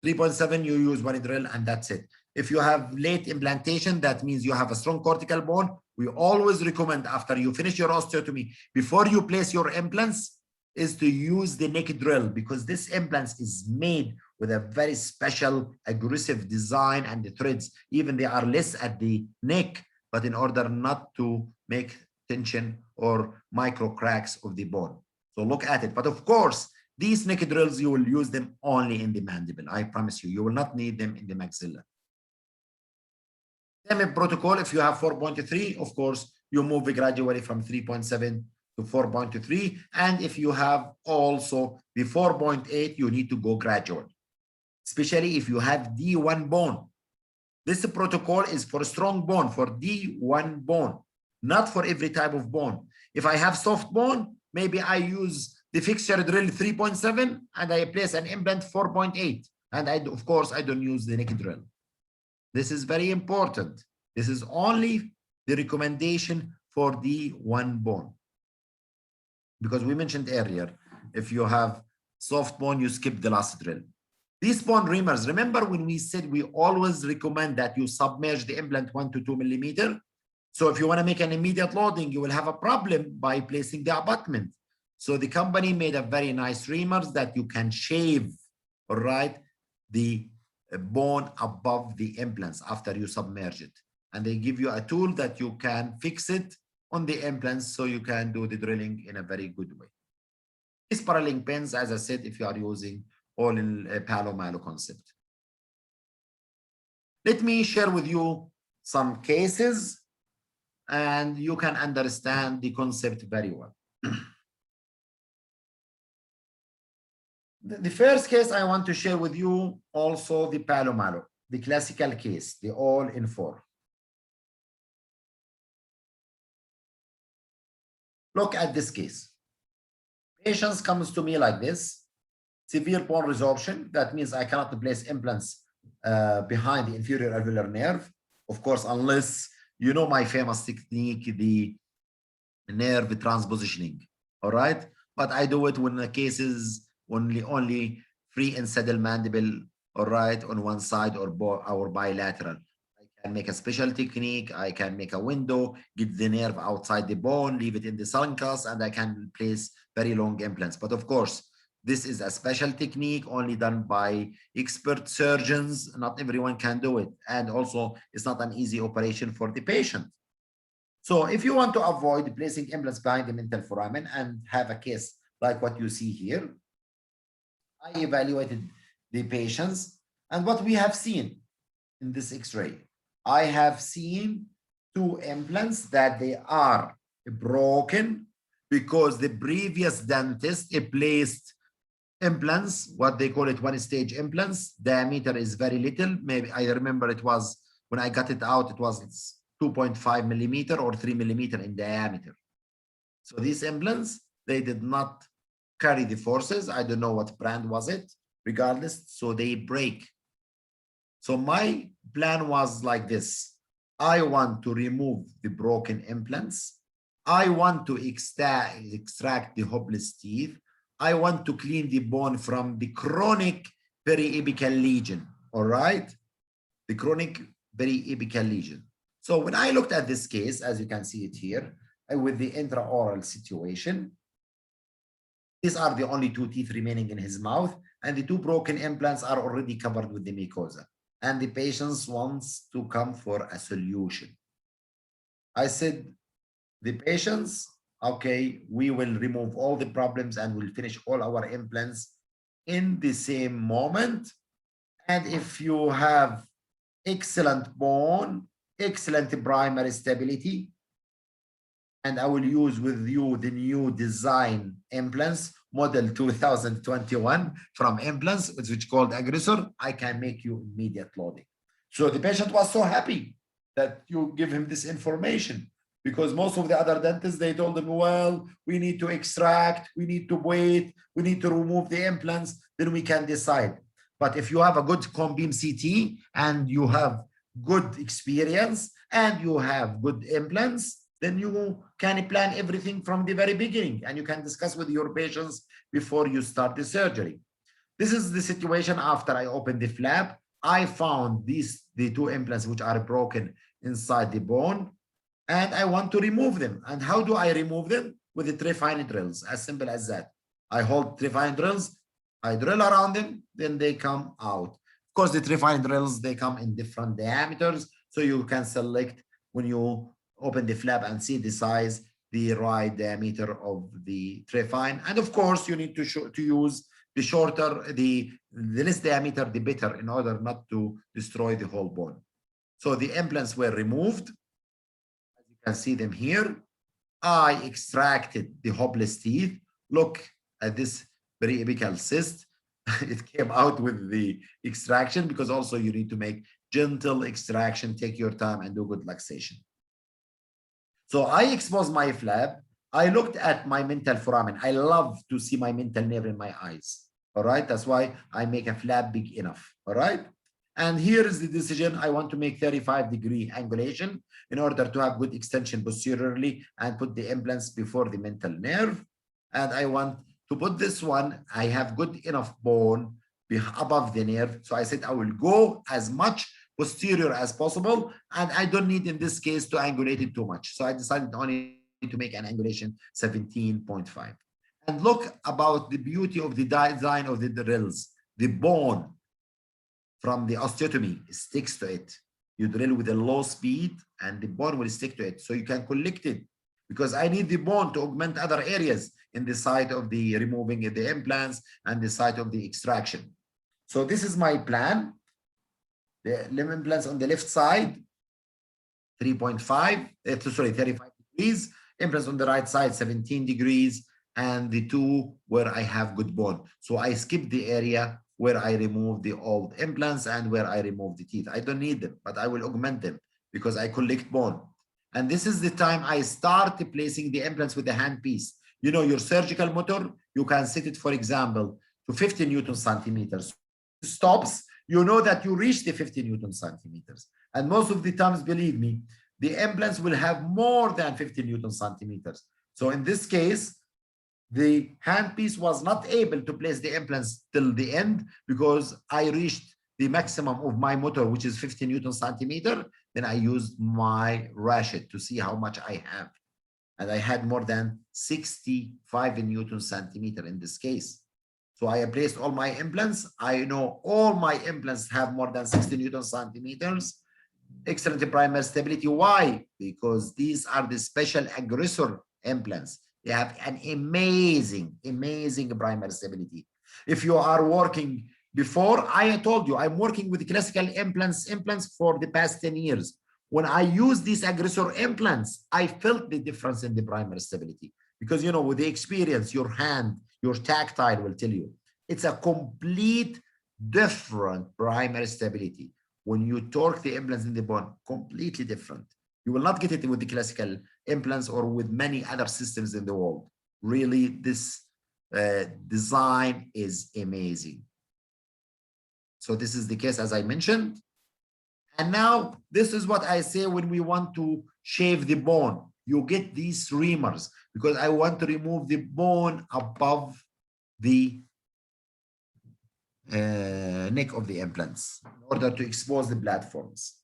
3.7, you use one drill and that's it. If you have late implantation, that means you have a strong cortical bone. We always recommend after you finish your osteotomy, before you place your implants, is to use the neck drill because this implants is made with a very special aggressive design and the threads, even they are less at the neck, but in order not to make tension or micro cracks of the bone. So look at it. But of course, these neck drills, you will use them only in the mandible. I promise you, you will not need them in the maxilla. Same protocol, if you have 4.3, of course, you move gradually from 3.7 to 4.3. And if you have also the 4.8, you need to go gradual, especially if you have D1 bone. This protocol is for strong bone, for D1 bone, not for every type of bone. If I have soft bone, maybe I use the fixture drill 3.7 and I place an implant 4.8. And of course, I don't use the neck drill. This is very important. This is only the recommendation for D1 bone. Because we mentioned earlier, if you have soft bone, you skip the last drill. These bone reamers, remember when we said we always recommend that you submerge the implant 1 to 2 millimeter? So if you want to make an immediate loading, you will have a problem by placing the abutment. So the company made a very nice reamers that you can shave, all right, the bone above the implants after you submerge it. And they give you a tool that you can fix it on the implants so you can do the drilling in a very good way. These paralink pens, as I said, if you are using all in Palo concept. Let me share with you some cases and you can understand the concept very well. The first case I want to share with you also the Palo, the classical case, the all-in-4. Look at this case. Patient comes to me like this, severe bone resorption. That means I cannot place implants behind the inferior alveolar nerve. Of course, unless you know my famous technique, the nerve transpositioning, all right? But I do it when the case is only free and saddle mandible, all right, on one side or bilateral. I can make a special technique. I can make a window, get the nerve outside the bone, leave it in the sulcus, and I can place very long implants. But of course, this is a special technique only done by expert surgeons. Not everyone can do it. And also, it's not an easy operation for the patient. So if you want to avoid placing implants behind the mental foramen and have a case like what you see here, I evaluated the patients, and what we have seen in this X-ray, I have seen 2 implants that they are broken because the previous dentist placed implants, what they call it one-stage implants. Diameter is very little. Maybe I remember it was, when I got it out, it was 2.5 millimeter or 3 millimeter in diameter. So these implants, they did not carry the forces. I don't know what brand was it, regardless, so they break. So my plan was like this. I want to remove the broken implants. I want to extract the hopeless teeth. I want to clean the bone from the chronic periapical lesion, all right? The chronic periapical lesion. So when I looked at this case, as you can see it here, with the intraoral situation, these are the only 2 teeth remaining in his mouth, and the 2 broken implants are already covered with the mucosa. And the patient wants to come for a solution. I said, the patients, okay, we will remove all the problems and we'll finish all our implants in the same moment. And if you have excellent bone, excellent primary stability, and I will use with you the new design implants, model 2021 from Implants, which called Aggressor, I can make you immediate loading. So the patient was so happy that you give him this information, because most of the other dentists, they told him, well, we need to extract, we need to wait, we need to remove the implants, then we can decide. But if you have a good cone beam CT and you have good experience and you have good implants, then you can plan everything from the very beginning and you can discuss with your patients before you start the surgery. This is the situation after I opened the flap. I found the 2 implants which are broken inside the bone, and I want to remove them. And how do I remove them? With the trifine drills, as simple as that. I hold trifine drills, I drill around them, then they come out. Of course, the trifine drills, they come in different diameters, so you can select when you open the flap and see the size, the right diameter of the trifine. And of course, you need to use the shorter, the less diameter, the better, in order not to destroy the whole bone. So the implants were removed. As you can see them here. I extracted the hopeless teeth. Look at this periapical cyst. It came out with the extraction, because also you need to make gentle extraction, take your time and do good luxation. So I exposed my flap. I looked at my mental foramen. I love to see my mental nerve in my eyes. All right. That's why I make a flap big enough. All right. And here is the decision. I want to make 35-degree angulation in order to have good extension posteriorly and put the implants before the mental nerve. And I want to put this one. I have good enough bone above the nerve. So I said I will go as much posterior as possible, and I don't need in this case to angulate it too much. So I decided only to make an angulation 17.5. And look about the beauty of the design of the drills. The bone from the osteotomy sticks to it. You drill with a low speed and the bone will stick to it. So you can collect it, because I need the bone to augment other areas in the site of the removing the implants and the site of the extraction. So this is my plan. The limb implants on the left side, 35 degrees. Implants on the right side, 17 degrees. And the two where I have good bone. So I skip the area where I remove the old implants and where I remove the teeth. I don't need them, but I will augment them because I collect bone. And this is the time I start placing the implants with the handpiece. You know, your surgical motor, you can set it, for example, to 50 Newton centimeters. Stops, you know that you reach the 50 Newton centimeters. And most of the times, believe me, the implants will have more than 50 Newton centimeters. So in this case, the handpiece was not able to place the implants till the end because I reached the maximum of my motor, which is 50 Newton centimeter. Then I used my ratchet to see how much I have. And I had more than 65 Newton centimeter in this case. So I placed all my implants. I know all my implants have more than 60 Newton centimeters. Excellent primary stability. Why? Because these are the special aggressor implants. They have an amazing primary stability. If you are working before, I told you, I'm working with classical implants for the past 10 years. When I use these aggressor implants, I felt the difference in the primary stability. Because, you know, with the experience, your hand, your tactile will tell you. It's a complete different primary stability. When you torque the implants in the bone, completely different. You will not get it with the classical implants or with many other systems in the world. Really, this design is amazing. So this is the case, as I mentioned. And now this is what I say when we want to shave the bone. You get these reamers because I want to remove the bone above the neck of the implants in order to expose the platforms.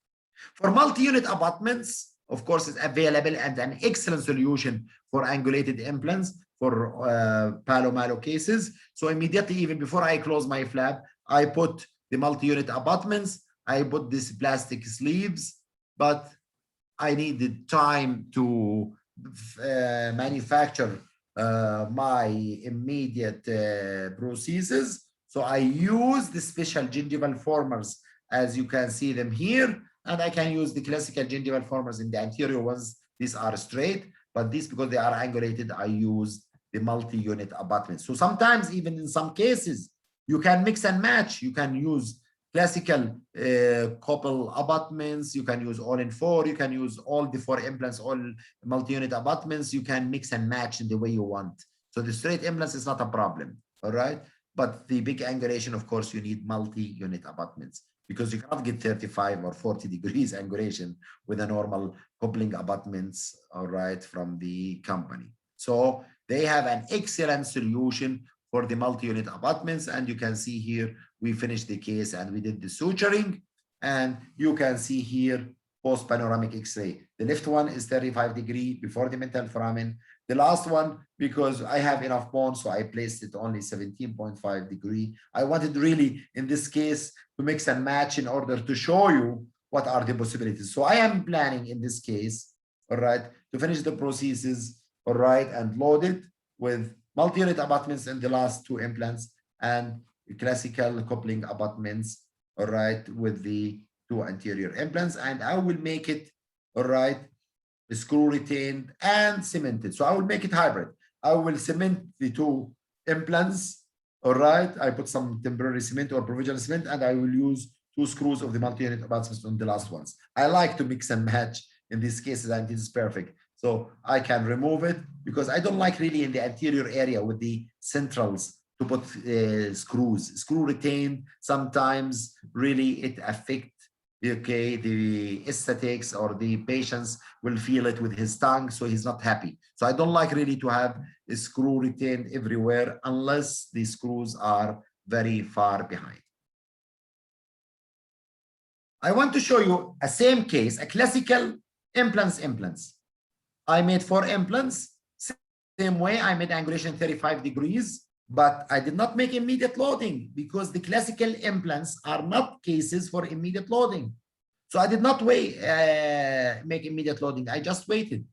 For multi-unit abutments, of course, it's available and an excellent solution for angulated implants for palo-malo cases. So immediately, even before I close my flap, I put the multi-unit abutments. I put these plastic sleeves, but I needed time to manufacture my immediate prostheses. So I use the special gingival formers, as you can see them here. And I can use the classical gingival formers in the anterior ones. These are straight, but these, because they are angulated, I use the multi-unit abutments. So sometimes, even in some cases, you can mix and match. You can use classical couple abutments. You can use all in four. You can use all the four implants, all multi-unit abutments. You can mix and match in the way you want. So the straight implants is not a problem, all right? But the big angulation, of course, you need multi-unit abutments, because you cannot get 35 or 40 degrees angulation with a normal coupling abutments, all right, from the company. So they have an excellent solution for the multi-unit abutments. And you can see here, we finished the case and we did the suturing. And you can see here, post-panoramic X-ray. The left one is 35 degrees before the mental foramen. The last one, because I have enough bone, so I placed it only 17.5 degrees. I wanted really, in this case, to mix and match in order to show you what are the possibilities. So I am planning in this case, all right, to finish the prosthesis, all right, and load it with multi-unit abutments in the last two implants and classical coupling abutments, all right, with the two anterior implants. And I will make it, all right, screw retained and cemented. So I will make it hybrid. I will cement the two implants, all right. I put some temporary cement or provisional cement, and I will use two screws of the multi-unit abutments on the last ones. I like to mix and match in these cases, and this is perfect. So I can remove it because I don't like really in the anterior area with the centrals to put screws. Screw retained, sometimes really it affects, okay, the aesthetics, or the patients will feel it with his tongue, so he's not happy. So I don't like really to have a screw retained everywhere unless the screws are very far behind. I want to show you a same case, a classical implants. I made 4 implants, Same way, I made angulation 35 degrees, but I did not make immediate loading because the classical implants are not cases for immediate loading. So I did not make immediate loading. I just waited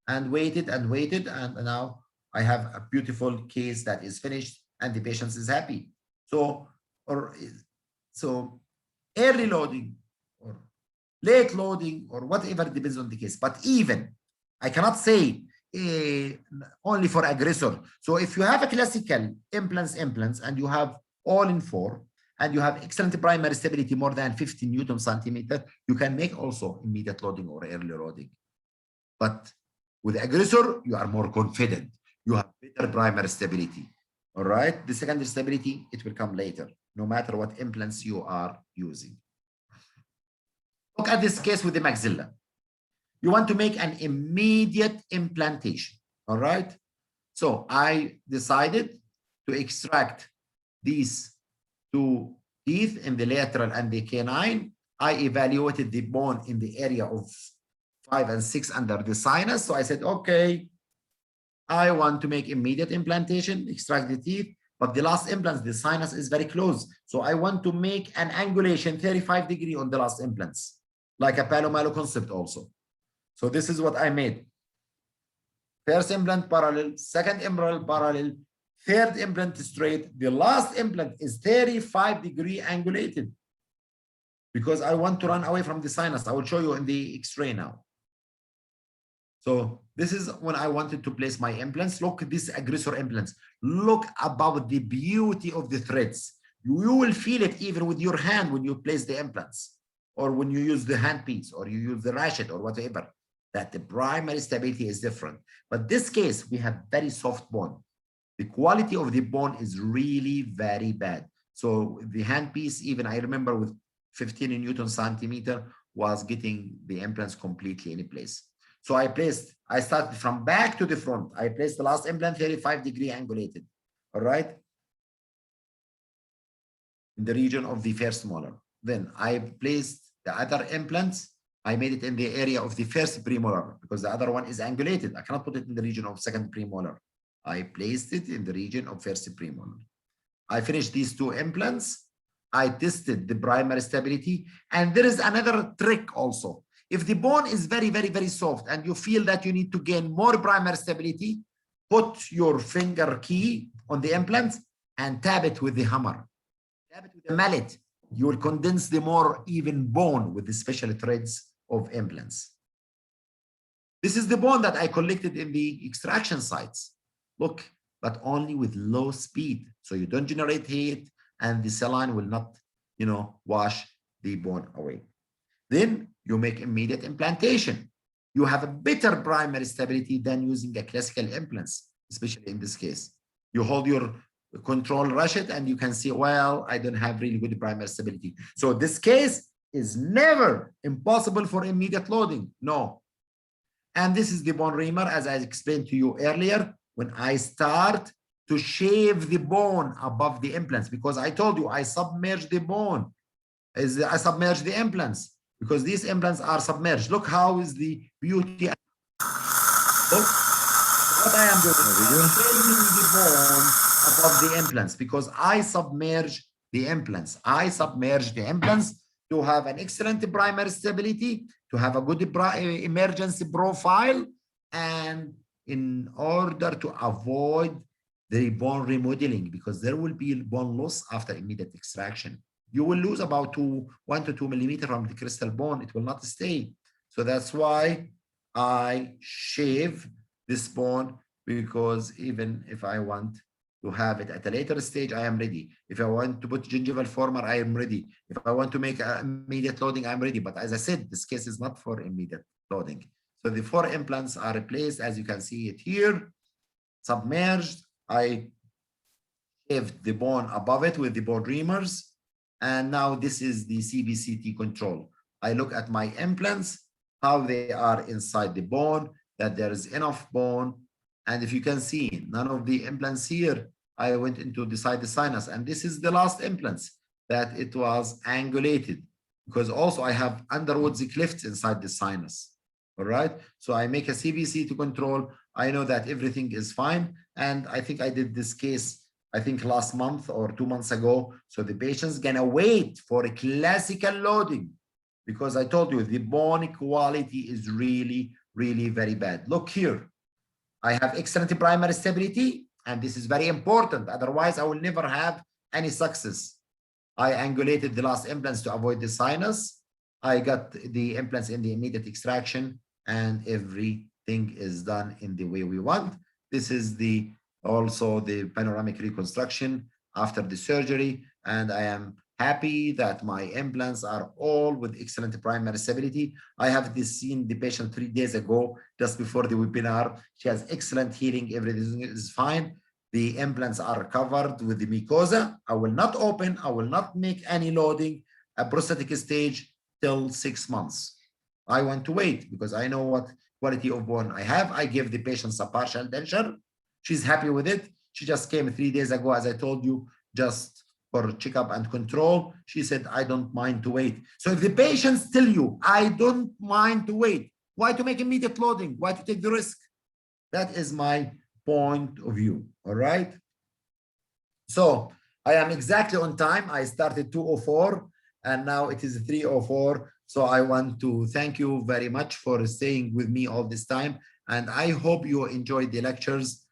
and waited and waited. And now I have a beautiful case that is finished and the patient is happy. So early loading or late loading or whatever depends on the case. But even I cannot say only for aggressor. So if you have a classical implants and you have all in 4 and you have excellent primary stability more than 50 Newton centimeter, you can make also immediate loading or early loading. But with aggressor, you are more confident. You have better primary stability. All right. The secondary stability, it will come later, no matter what implants you are using. Look at this case with the maxilla. You want to make an immediate implantation. All right. So I decided to extract these 2 teeth in the lateral and the canine. I evaluated the bone in the area of 5 and 6 under the sinus. So I said, okay, I want to make immediate implantation, extract the teeth, but the last implants, the sinus is very close. So I want to make an angulation 35 degree on the last implants, like a Palomalo concept also. So this is what I made. First implant parallel, second implant parallel, third implant straight. The last implant is 35 degree angulated because I want to run away from the sinus. I will show you in the X-ray now. So this is when I wanted to place my implants. Look at these aggressor implants. Look about the beauty of the threads. You will feel it even with your hand when you place the implants or when you use the handpiece or you use the ratchet or whatever, that the primary stability is different. But this case, we have very soft bone. The quality of the bone is really very bad. So the handpiece, even I remember with 15 Newton centimeter, was getting the implants completely in place. So I started from back to the front. I placed the last implant 35 degree angulated, all right? In the region of the first molar. Then I placed the other implants. I made it in the area of the first premolar because the other one is angulated. I cannot put it in the region of second premolar. I placed it in the region of first premolar. I finished these 2 implants. I tested the primary stability. And there is another trick also. If the bone is very, very, very soft and you feel that you need to gain more primary stability, put your finger key on the implant and tap it with the hammer. Tap it with the mallet. You will condense the more even bone with the special threads of implants. This is the bone that I collected in the extraction sites. Look, but only with low speed. So you don't generate heat and the saline will not, wash the bone away. Then you make immediate implantation. You have a better primary stability than using a classical implants, especially in this case. You hold your control ratchet and you can see, well, I don't have really good primary stability. So this case is never impossible for immediate loading. No. And this is the bone reamer, as I explained to you earlier, when I start to shave the bone above the implants, because I told you I submerge the bone, I submerge the implants, because these implants are submerged. Look how is the beauty. Look what I am doing. I'm shaving the bone above the implants because I submerge the implants. I submerge the implants to have an excellent primary stability, to have a good emergency profile, and in order to avoid the bone remodeling, because there will be bone loss after immediate extraction. You will lose about 1 to 2 millimeters from the crystal bone. It will not stay. So that's why I shave this bone, because even if I want to have it at a later stage, I am ready. If I want to put gingival former, I am ready. If I want to make immediate loading, I'm ready. But as I said, this case is not for immediate loading. So the 4 implants are replaced, as you can see it here, submerged. I shaved the bone above it with the bone reamers. And now this is the Cbct control. I look at my implants, how they are inside the bone, that there is enough bone. And if you can see, none of the implants here, I went into the sinus. And this is the last implants that it was angulated, because also I have underwards cliffs inside the sinus. All right. So I make a Cbct control. I know that everything is fine. And I think I did this case, I think last month or 2 months ago. So the patient's gonna wait for a classical loading because I told you the bone quality is really, really very bad. Look here, I have excellent primary stability, and this is very important. Otherwise, I will never have any success. I angulated the last implants to avoid the sinus. I got the implants in the immediate extraction, and everything is done in the way we want. This is the also the panoramic reconstruction after the surgery, and I am happy that my implants are all with excellent primary stability. I have seen the patient 3 days ago, just before the webinar. She has excellent healing, everything is fine. The implants are covered with the mucosa. I will not open, I will not make any loading at prosthetic stage till 6 months. I want to wait because I know what quality of bone I have. I give the patient a partial denture. She's happy with it. She just came 3 days ago, as I told you, just for checkup and control. She said, I don't mind to wait. So if the patients tell you, I don't mind to wait, why to make immediate loading? Why to take the risk? That is my point of view. All right. So I am exactly on time. I started 2:04 and now it is 3:04. So I want to thank you very much for staying with me all this time. And I hope you enjoyed the lectures.